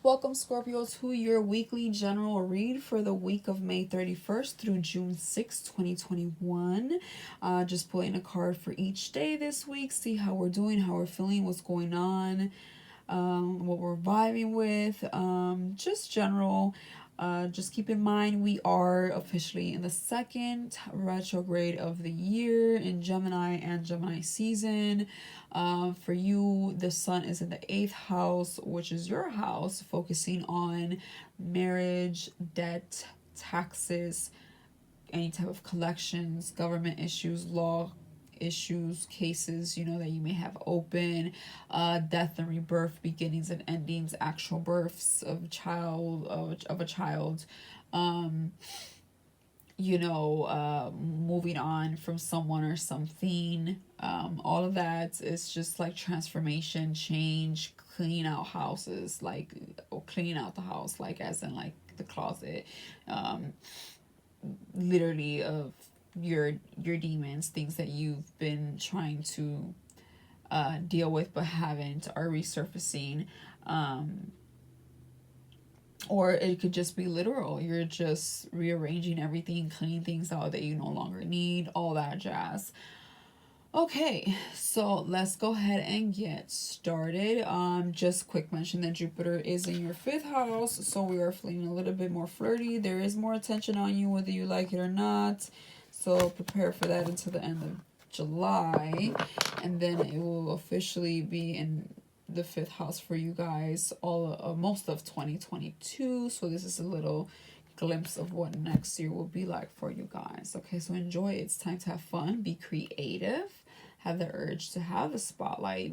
Welcome, Scorpio, to your weekly general read for the week of May 31st through June 6th, 2021. Just pulling a card for each day this week, see how we're doing, how we're feeling, what's going on, what we're vibing with, just general. Just keep in mind we are officially in the second retrograde of the year in Gemini and Gemini season. For you, the sun is in the eighth house, which is your house, focusing on marriage, debt, taxes, any type of collections, government issues, law issues, cases, that you may have open, death and rebirth, beginnings and endings, actual births of a child, um, moving on from someone or something. All of that is just like transformation, change, cleaning out houses, like, or cleaning out the house, like as in like the closet, um, literally, of your demons, things that you've been trying to deal with but haven't, are resurfacing. um or it could just be literal, you're just rearranging everything, cleaning things out that you no longer need, all that jazz. Okay, so let's go ahead and get started. Just quick mention that Jupiter is in your fifth house, so we are feeling a little bit more flirty. There is more attention on you, whether you like it or not. So prepare for that until the end of July, and then it will officially be in the fifth house for you guys most of 2022. So this is a little glimpse of what next year will be like for you guys. Okay, so enjoy. It's time to have fun, be creative, have the urge to have the spotlight,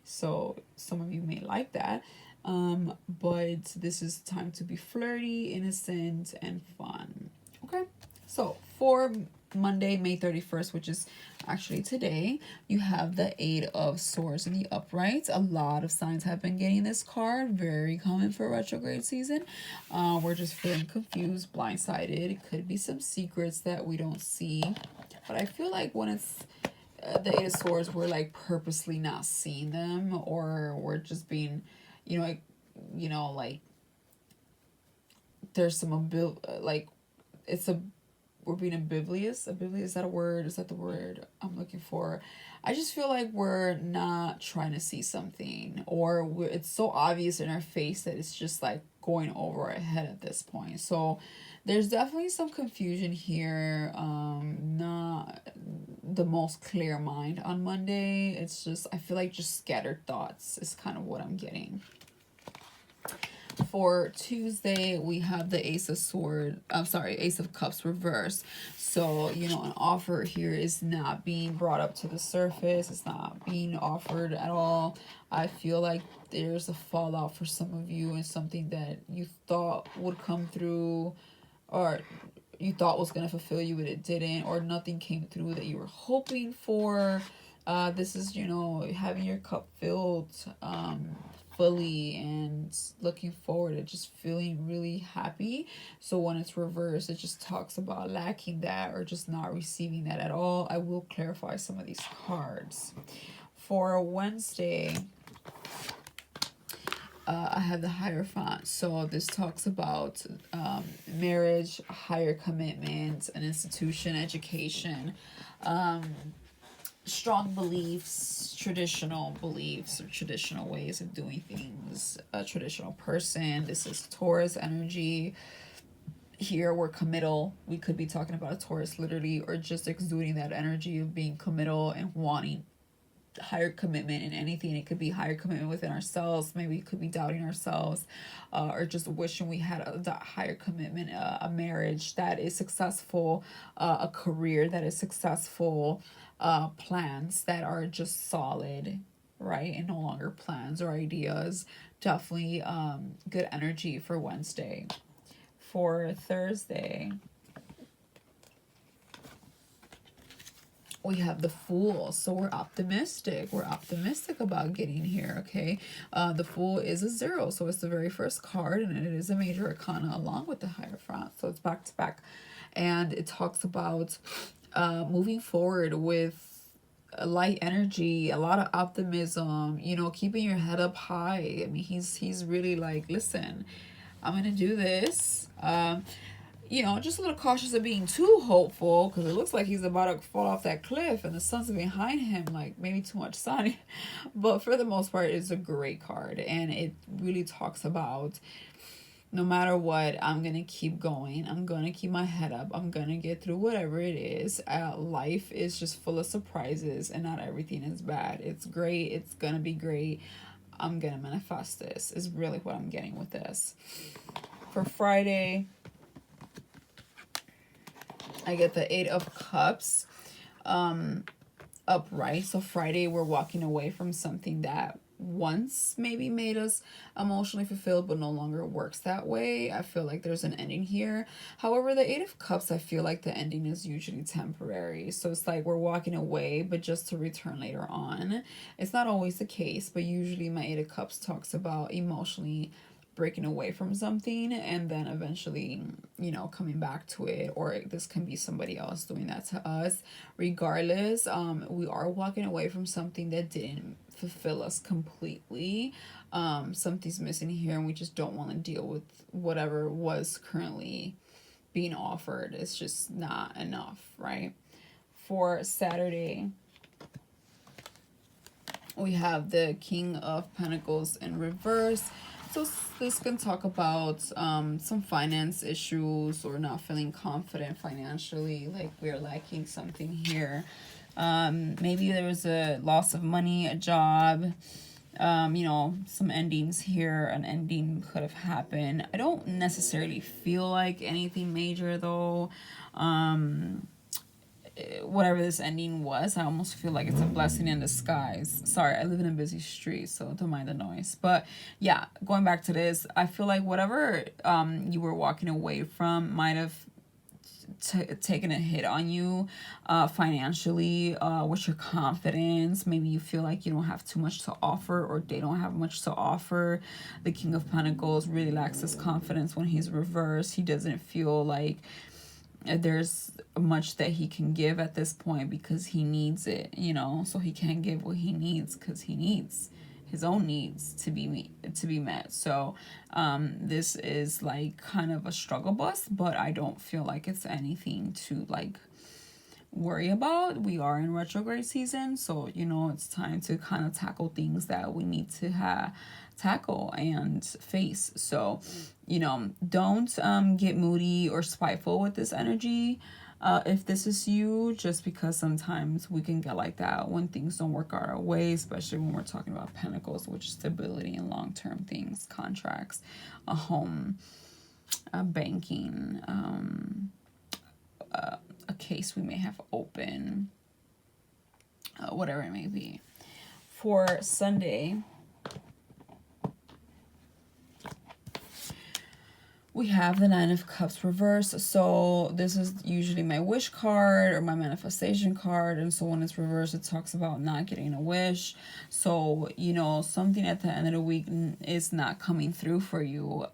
so some of you may like that, but this is time to be flirty, innocent, and fun. Okay, so for Monday, May 31st, which is actually today, you have the Eight of Swords in the upright. A lot of signs have been getting this card. Very common for retrograde season. We're just feeling confused, blindsided. It could be some secrets that we don't see. But I feel like when it's the Eight of Swords, we're like purposely not seeing them, or we're just being, like there's some like it's a we're being oblivious. Oblivious, is that a word? Is that the word I'm looking for? I just feel like we're not trying to see something, or it's so obvious in our face that it's just like going over our head at this point. So there's definitely some confusion here. Not the most clear mind on Monday. It's just, I feel like just scattered thoughts is kind of what I'm getting. For Tuesday, we have the Ace of Cups reverse. So, an offer here is not being brought up to the surface. It's not being offered at all. I feel like there's a fallout for some of you, and something that you thought would come through, or you thought was going to fulfill you, but it didn't, or nothing came through that you were hoping for. This is, having your cup filled, fully, and looking forward to just feeling really happy. So when it's reversed, it just talks about lacking that, or just not receiving that at all. I will clarify some of these cards. For Wednesday, I have the Hierophant. So this talks about marriage, higher commitment, an institution, education, strong beliefs, or traditional ways of doing things, a traditional person. This is Taurus energy. Here we're committal. We could be talking about a Taurus literally, or just exuding that energy of being committal and wanting higher commitment in anything. It could be higher commitment within ourselves. Maybe it could be doubting ourselves, or just wishing we had that higher commitment, a marriage that is successful, a career that is successful, plans that are just solid, right, and no longer plans or ideas. Definitely good energy for Wednesday. For Thursday, we have the Fool. So we're optimistic. We're optimistic about getting here, okay? The Fool is a 0, so it's the very first card, and it is a major arcana along with the Hierophant. So it's back to back. And it talks about moving forward with light energy, a lot of optimism, you know, keeping your head up high. I mean, he's really like, listen, I'm gonna do this. You know, just a little cautious of being too hopeful, because it looks like he's about to fall off that cliff and the sun's behind him, like maybe too much sun. But for the most part, it's a great card, and it really talks about, no matter what, I'm going to keep going. I'm going to keep my head up. I'm going to get through whatever it is. Life is just full of surprises, and not everything is bad. It's great. It's going to be great. I'm going to manifest this, is really what I'm getting with this. For Friday, I get the 8 of Cups upright. So Friday, we're walking away from something that once maybe made us emotionally fulfilled, but no longer works that way. I feel like there's an ending here. However, the 8 of Cups, I feel like the ending is usually temporary. So it's like we're walking away, but just to return later on. It's not always the case, but usually my 8 of Cups talks about emotionally breaking away from something and then eventually, you know, coming back to it, or this can be somebody else doing that to us. Regardless, we are walking away from something that didn't fulfill us completely. Something's missing here, and we just don't want to deal with whatever was currently being offered. It's just not enough, right? For Saturday, we have the King of Pentacles in reverse. So this can talk about some finance issues, or not feeling confident financially, like we're lacking something here. Maybe there was a loss of money, a job, you know, some endings here. An ending could have happened. I don't necessarily feel like anything major though. Whatever this ending was, I almost feel like it's a blessing in disguise. Sorry, I live in a busy street, so don't mind the noise. But yeah, going back to this, I feel like whatever you were walking away from might have taken a hit on you financially, with your confidence. Maybe you feel like you don't have too much to offer, or they don't have much to offer. The King of Pentacles really lacks his confidence when he's reversed. He doesn't feel like there's much that he can give at this point, because he needs it, you know. So he can't give what he needs because he needs his own needs to be met. So this is like kind of a struggle bus, but I don't feel like it's anything to like worry about. We are in retrograde season, so you know, it's time to kind of tackle things that we need to tackle and face. So you know, don't get moody or spiteful with this energy if this is you, just because sometimes we can get like that when things don't work our way, especially when we're talking about Pentacles, which is stability and long-term things, contracts, a home, banking, a case we may have open, whatever it may be. For Sunday, we have the 9 of Cups reversed. So this is usually my wish card or my manifestation card. And so when it's reversed, it talks about not getting a wish. So, you know, something at the end of the week is not coming through for you.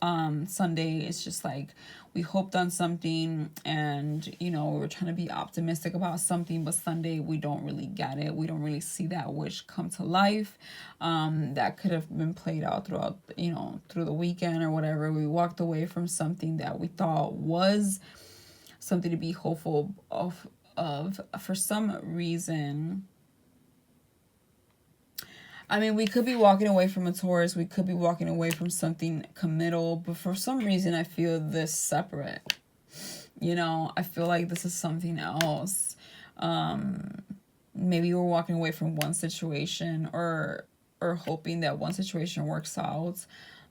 Sunday, it's just like we hoped on something, and, you know, we were trying to be optimistic about something, but Sunday we don't really get it. We don't really see that wish come to life. That could have been played out throughout, you know, through the weekend or whatever. We walked away from something that we thought was something to be hopeful of. For some reason, I mean, we could be walking away from a Taurus, we could be walking away from something committal, but for some reason I feel this separate. You know, I feel like this is something else. Maybe we're walking away from one situation, or hoping that one situation works out,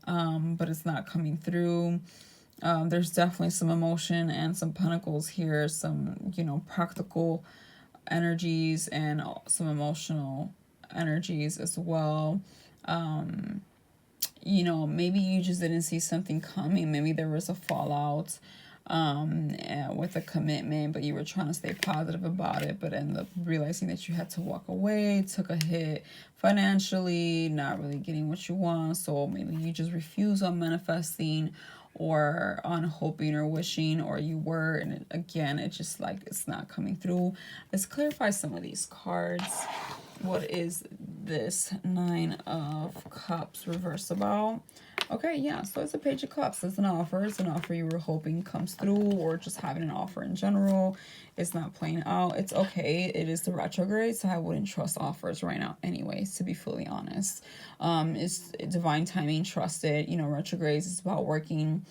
but it's not coming through. There's definitely some emotion and some pentacles here, some, you know, practical energies and some emotional energies as well. You know, maybe you just didn't see something coming. Maybe there was a fallout with a commitment, but you were trying to stay positive about it, but ended up realizing that you had to walk away, took a hit financially, not really getting what you want. So maybe you just refuse on manifesting, or on hoping or wishing, or you were, and again, it's just like it's not coming through. Let's clarify some of these cards. What is this Nine of Cups reverse about? Okay, yeah, so it's a Page of Cups. It's an offer. It's an offer you were hoping comes through, or just having an offer in general. It's not playing out. It's okay. It is the retrograde, so I wouldn't trust offers right now anyways, to be fully honest. It's divine timing, trust it. You know, retrogrades is about working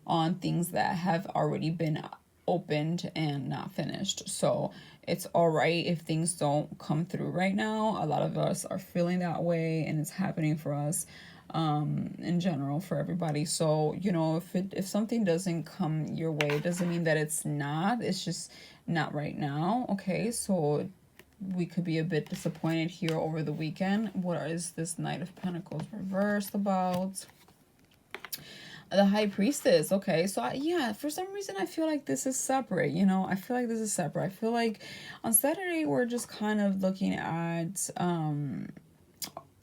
on things that have already been opened and not finished. So it's all right if things don't come through right now. A lot of us are feeling that way, and it's happening for us in general, for everybody. So, you know, if something doesn't come your way, it doesn't mean that it's not. It's just not right now. Okay, so we could be a bit disappointed here over the weekend. What is this Knight of Pentacles reversed about? The High Priestess. Okay, so yeah, for some reason I feel like this is separate. You know, I feel like this is separate. I feel like on Saturday we're just kind of looking at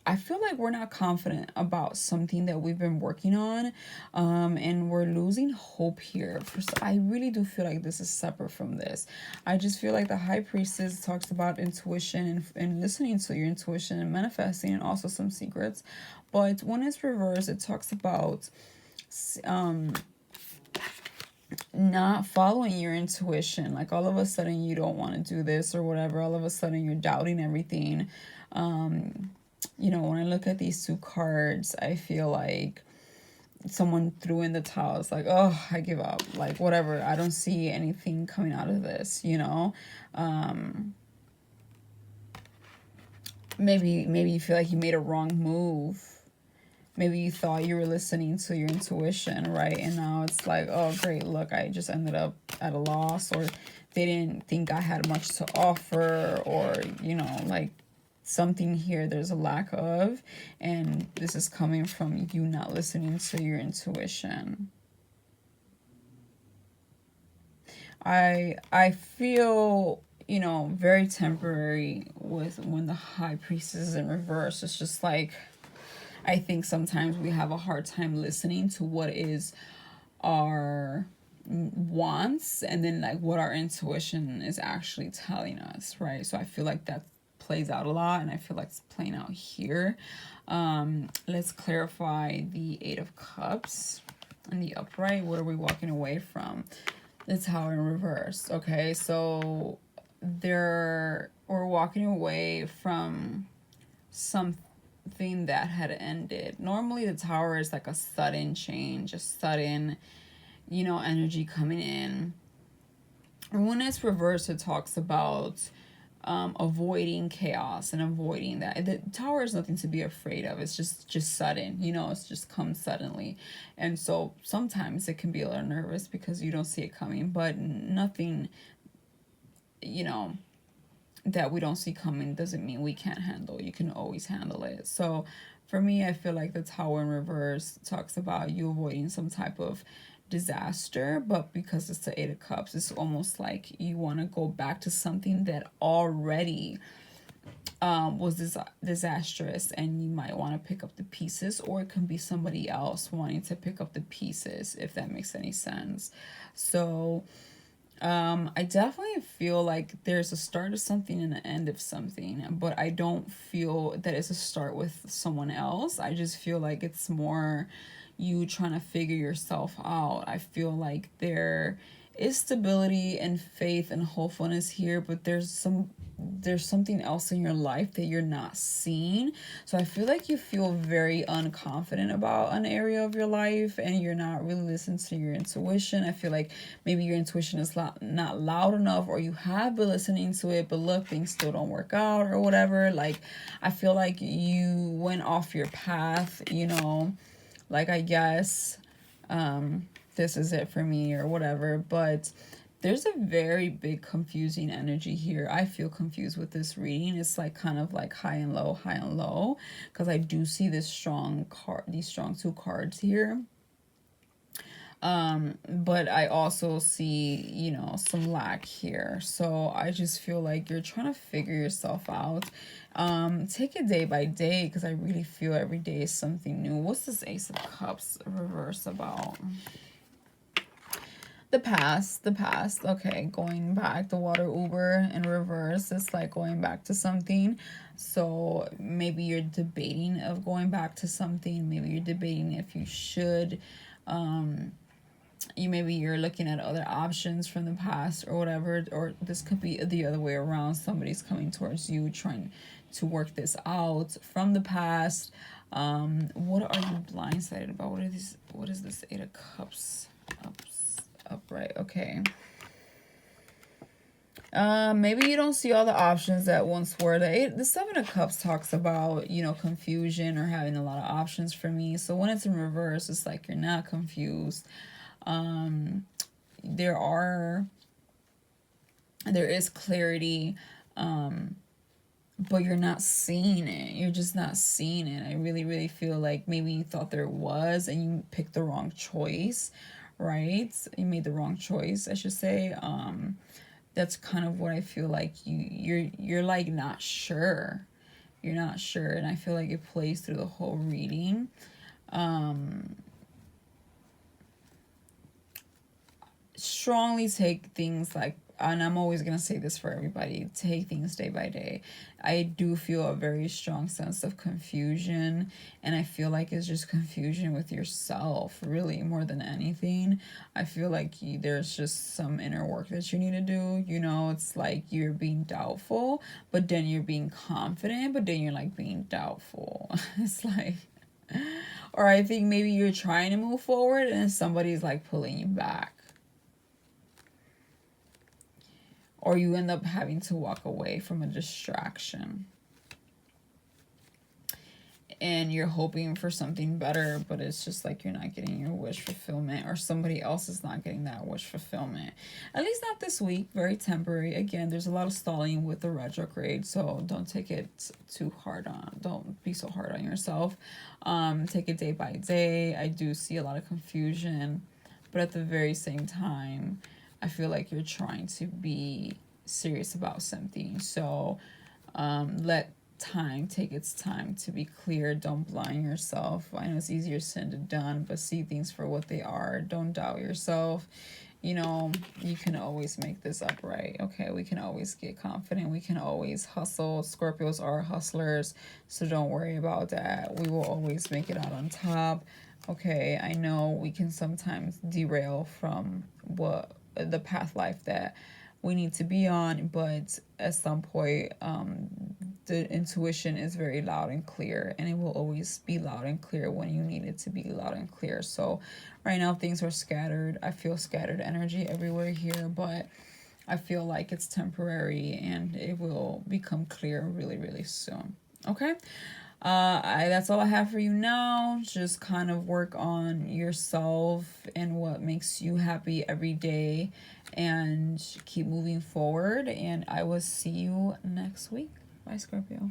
I feel like we're not confident about something that we've been working on, and we're losing hope here. I really do feel like this is separate from this. I just feel like the High Priestess talks about intuition and listening to your intuition and manifesting, and also some secrets. But when it's reversed, it talks about not following your intuition. Like all of a sudden you don't want to do this or whatever. All of a sudden you're doubting everything. You know, when I look at these two cards, I feel like someone threw in the towel. It's like, oh, I give up. Like, whatever. I don't see anything coming out of this, you know? Maybe you feel like you made a wrong move. Maybe you thought you were listening to your intuition, right? And now it's like, oh, great, look, I just ended up at a loss, or they didn't think I had much to offer, or, you know, like, something here there's a lack of, and this is coming from you not listening to your intuition. I feel, you know, very temporary with when the High Priestess is in reverse. It's just like, I think sometimes we have a hard time listening to what is our wants, and then like what our intuition is actually telling us, right? So I feel like that plays out a lot, and I feel like it's playing out here. Let's clarify the Eight of Cups and the upright. What are we walking away from? The Tower in reverse. Okay, so we're walking away from something that had ended. Normally the Tower is like a sudden change, a sudden, you know, energy coming in. And when it's reversed, it talks about avoiding chaos and avoiding that. The Tower is nothing to be afraid of. It's just sudden, you know, it's just comes suddenly. And so sometimes it can be a little nervous because you don't see it coming, but nothing, you know, that we don't see coming doesn't mean we can't handle. You can always handle it. So for me, I feel like the Tower in reverse talks about you avoiding some type of disaster, but because it's the Eight of Cups, it's almost like you want to go back to something that already was disastrous, and you might want to pick up the pieces, or it can be somebody else wanting to pick up the pieces, if that makes any sense. So I definitely feel like there's a start of something and an end of something, but I don't feel that it's a start with someone else. I just feel like it's more you trying to figure yourself out. I feel like there is stability and faith and hopefulness here, but there's something else in your life that you're not seeing. So I feel like you feel very unconfident about an area of your life, and you're not really listening to your intuition. I feel like maybe your intuition is not loud enough, or you have been listening to it, but look, things still don't work out or whatever. Like, I feel like you went off your path, you know, like, I guess this is it for me or whatever. But there's a very big confusing energy here. I feel confused with this reading. It's like kind of like high and low, because I do see these strong two cards here. But I also see, you know, some lack here. So I just feel like you're trying to figure yourself out. Take it day by day, because I really feel every day is something new. What's this Ace of Cups reverse about? The past. Okay, going back, the water Uber in reverse. It's like going back to something. So maybe you're debating of going back to something. Maybe you're debating if you should. Maybe you're looking at other options from the past or whatever, or this could be the other way around. Somebody's coming towards you trying to work this out from the past. What are you blindsided about? What is this Eight of Cups upright? Okay. Maybe you don't see all the options that once were. The Seven of Cups talks about, you know, confusion or having a lot of options for me. So when it's in reverse, it's like you're not confused. There is clarity, but you're not seeing it. You're just not seeing it. I really, really feel like maybe you thought there was and you picked the wrong choice, right? You made the wrong choice, I should say. That's kind of what I feel like you're like not sure. You're not sure, and I feel like it plays through the whole reading. Strongly take things like, and I'm always going to say this for everybody, take things day by day. I do feel a very strong sense of confusion, and I feel like it's just confusion with yourself, really, more than anything. I feel like there's just some inner work that you need to do. You know, it's like you're being doubtful, but then you're being confident, but then you're like being doubtful. It's like, or I think maybe you're trying to move forward and somebody's like pulling you back. Or you end up having to walk away from a distraction. And you're hoping for something better, but it's just like you're not getting your wish fulfillment, or somebody else is not getting that wish fulfillment. At least not this week. Very temporary. Again, there's a lot of stalling with the retrograde, so don't take it too hard on. Don't be so hard on yourself. Take it day by day. I do see a lot of confusion, but at the very same time, I feel like you're trying to be serious about something. So let time take its time to be clear. Don't blind yourself. I know it's easier said than done, but see things for what they are. Don't doubt yourself. You know, you can always make this up, right? Okay, we can always get confident. We can always hustle. Scorpios are hustlers, so don't worry about that. We will always make it out on top. Okay, I know we can sometimes derail from what the path life that we need to be on, but at some point the intuition is very loud and clear, and it will always be loud and clear when you need it to be loud and clear. So right now things are scattered. I feel scattered energy everywhere here, but I feel like it's temporary and it will become clear really, really soon. Okay. That's all I have for you now. Just kind of work on yourself and what makes you happy every day, and keep moving forward. And I will see you next week. Bye, Scorpio.